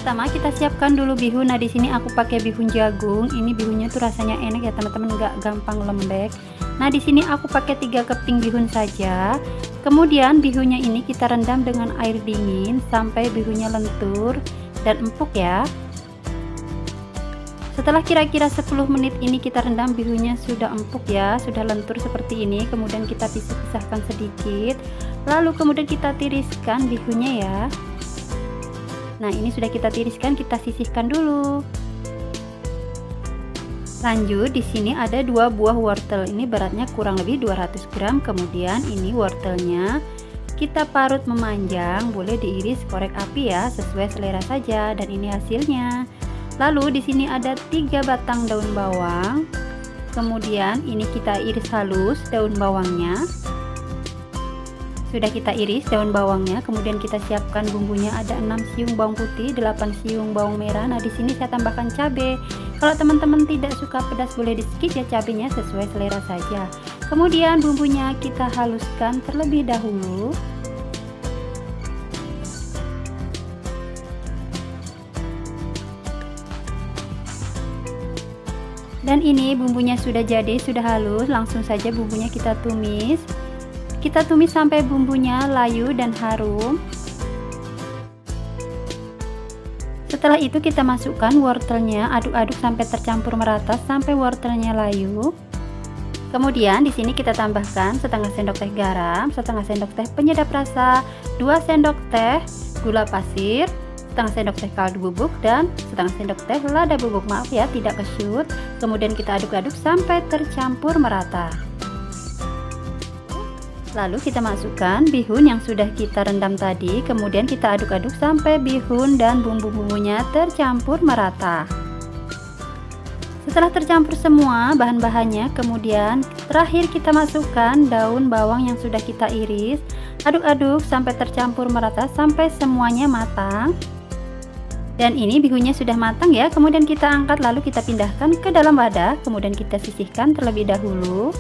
pertama kita siapkan dulu bihun. Nah, di sini aku pakai bihun jagung. Ini bihunnya tuh rasanya enak ya teman-teman, nggak gampang lembek. Nah, di sini aku pakai 3 keping bihun saja. Kemudian bihunnya ini kita rendam dengan air dingin sampai bihunnya lentur dan empuk ya. Setelah kira-kira 10 menit ini kita rendam, bihunnya sudah empuk ya, sudah lentur seperti ini. Kemudian kita pisah-pisahkan sedikit. Lalu kemudian kita tiriskan bihunnya ya. Nah, ini sudah kita tiriskan, kita sisihkan dulu. Lanjut, di sini ada 2 buah wortel. Ini beratnya kurang lebih 200 gram. Kemudian ini wortelnya kita parut memanjang, boleh diiris korek api ya, sesuai selera saja. Dan ini hasilnya. Lalu di sini ada 3 batang daun bawang. Kemudian ini kita iris halus daun bawangnya. Sudah kita iris daun bawangnya, kemudian kita siapkan bumbunya. Ada 6 siung bawang putih, 8 siung bawang merah. Nah, di sini saya tambahkan cabai. Kalau teman-teman tidak suka pedas boleh di skip ya cabenya, sesuai selera saja. Kemudian bumbunya kita haluskan terlebih dahulu. Dan ini bumbunya sudah jadi, sudah halus. Langsung saja bumbunya kita tumis. Kita tumis sampai bumbunya layu dan harum. Setelah itu kita masukkan wortelnya, aduk-aduk sampai tercampur merata sampai wortelnya layu. Kemudian di sini kita tambahkan setengah sendok teh garam, setengah sendok teh penyedap rasa, 2 sendok teh gula pasir, setengah sendok teh kaldu bubuk, dan setengah sendok teh lada bubuk. Maaf ya, tidak kesyut. Kemudian kita aduk-aduk sampai tercampur merata. Lalu kita masukkan bihun yang sudah kita rendam tadi. Kemudian kita aduk-aduk sampai bihun dan bumbu-bumbunya tercampur merata. Setelah tercampur semua bahan-bahannya, kemudian terakhir kita masukkan daun bawang yang sudah kita iris. Aduk-aduk sampai tercampur merata sampai semuanya matang. Dan ini bihunnya sudah matang ya. Kemudian kita angkat, lalu kita pindahkan ke dalam wadah. Kemudian kita sisihkan terlebih dahulu.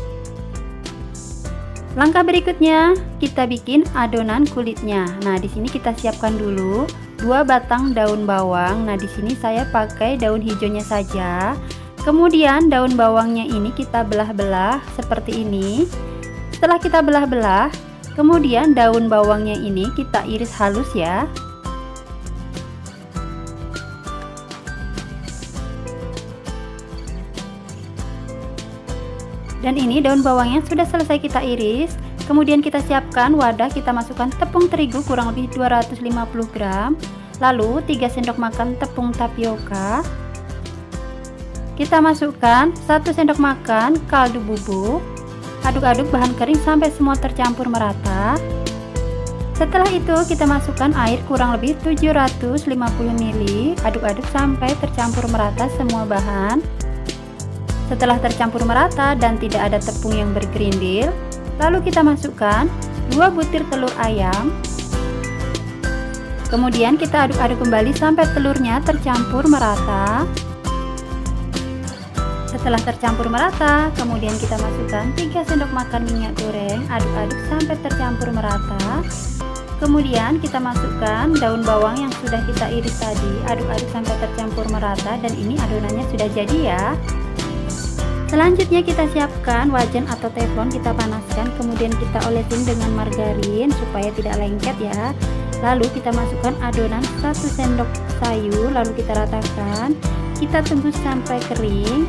Langkah berikutnya kita bikin adonan kulitnya. Nah, di sini kita siapkan dulu 2 batang daun bawang. Nah, di sini saya pakai daun hijaunya saja. Kemudian daun bawangnya ini kita belah-belah seperti ini. Setelah kita belah-belah, kemudian daun bawangnya ini kita iris halus ya. Dan ini daun bawangnya sudah selesai kita iris. Kemudian kita siapkan wadah, kita masukkan tepung terigu kurang lebih 250 gram. Lalu 3 sendok makan tepung tapioka. Kita masukkan 1 sendok makan kaldu bubuk. Aduk-aduk bahan kering sampai semua tercampur merata. Setelah itu kita masukkan air kurang lebih 750 ml. Aduk-aduk sampai tercampur merata semua bahan. Setelah tercampur merata dan tidak ada tepung yang bergerindil, lalu kita masukkan 2 butir telur ayam. Kemudian kita aduk-aduk kembali sampai telurnya tercampur merata. Setelah tercampur merata, kemudian kita masukkan 3 sendok makan minyak goreng. Aduk-aduk sampai tercampur merata. Kemudian kita masukkan daun bawang yang sudah kita iris tadi. Aduk-aduk sampai tercampur merata, dan ini adonannya sudah jadi ya. Selanjutnya kita siapkan wajan atau teflon, kita panaskan, kemudian kita olesin dengan margarin supaya tidak lengket ya. Lalu kita masukkan adonan 1 sendok sayur, lalu kita ratakan. Kita tunggu sampai kering.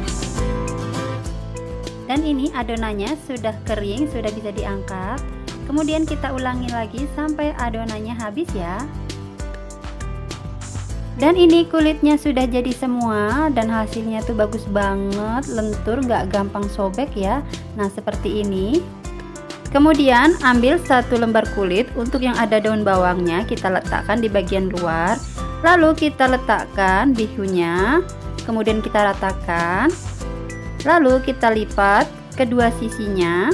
Dan ini adonannya sudah kering, sudah bisa diangkat. Kemudian kita ulangi lagi sampai adonannya habis ya. Dan ini kulitnya sudah jadi semua, dan hasilnya tuh bagus banget, lentur, nggak gampang sobek ya. Nah, seperti ini. Kemudian ambil 1 lembar kulit, untuk yang ada daun bawangnya kita letakkan di bagian luar. Lalu kita letakkan bihunnya, kemudian kita ratakan. Lalu kita lipat kedua sisinya.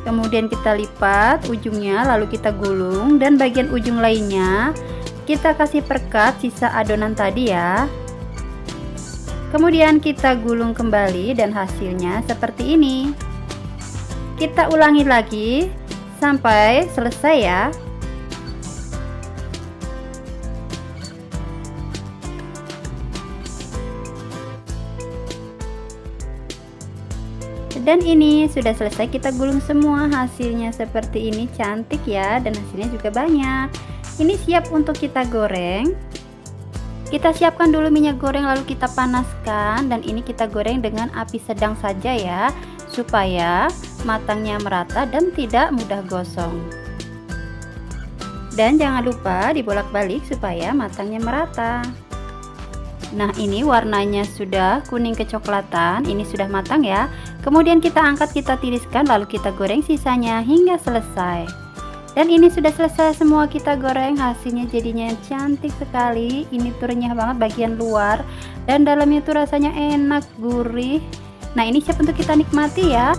Kemudian kita lipat ujungnya, lalu kita gulung, dan bagian ujung lainnya kita kasih perkat sisa adonan tadi ya. Kemudian kita gulung kembali dan hasilnya seperti ini. Kita ulangi lagi sampai selesai ya. Dan ini sudah selesai kita gulung semua. Hasilnya seperti ini, cantik ya, dan hasilnya juga banyak. Ini siap untuk kita goreng. Kita siapkan dulu minyak goreng lalu kita panaskan, dan ini kita goreng dengan api sedang saja ya, supaya matangnya merata dan tidak mudah gosong. Dan jangan lupa dibolak-balik supaya matangnya merata. Nah, ini warnanya sudah kuning kecoklatan, ini sudah matang ya. Kemudian kita angkat, kita tiriskan, lalu kita goreng sisanya hingga selesai. Dan ini sudah selesai semua kita goreng, hasilnya jadinya cantik sekali. Ini tuh renyah banget bagian luar, dan dalamnya tuh rasanya enak, gurih. Nah, ini siap untuk kita nikmati ya.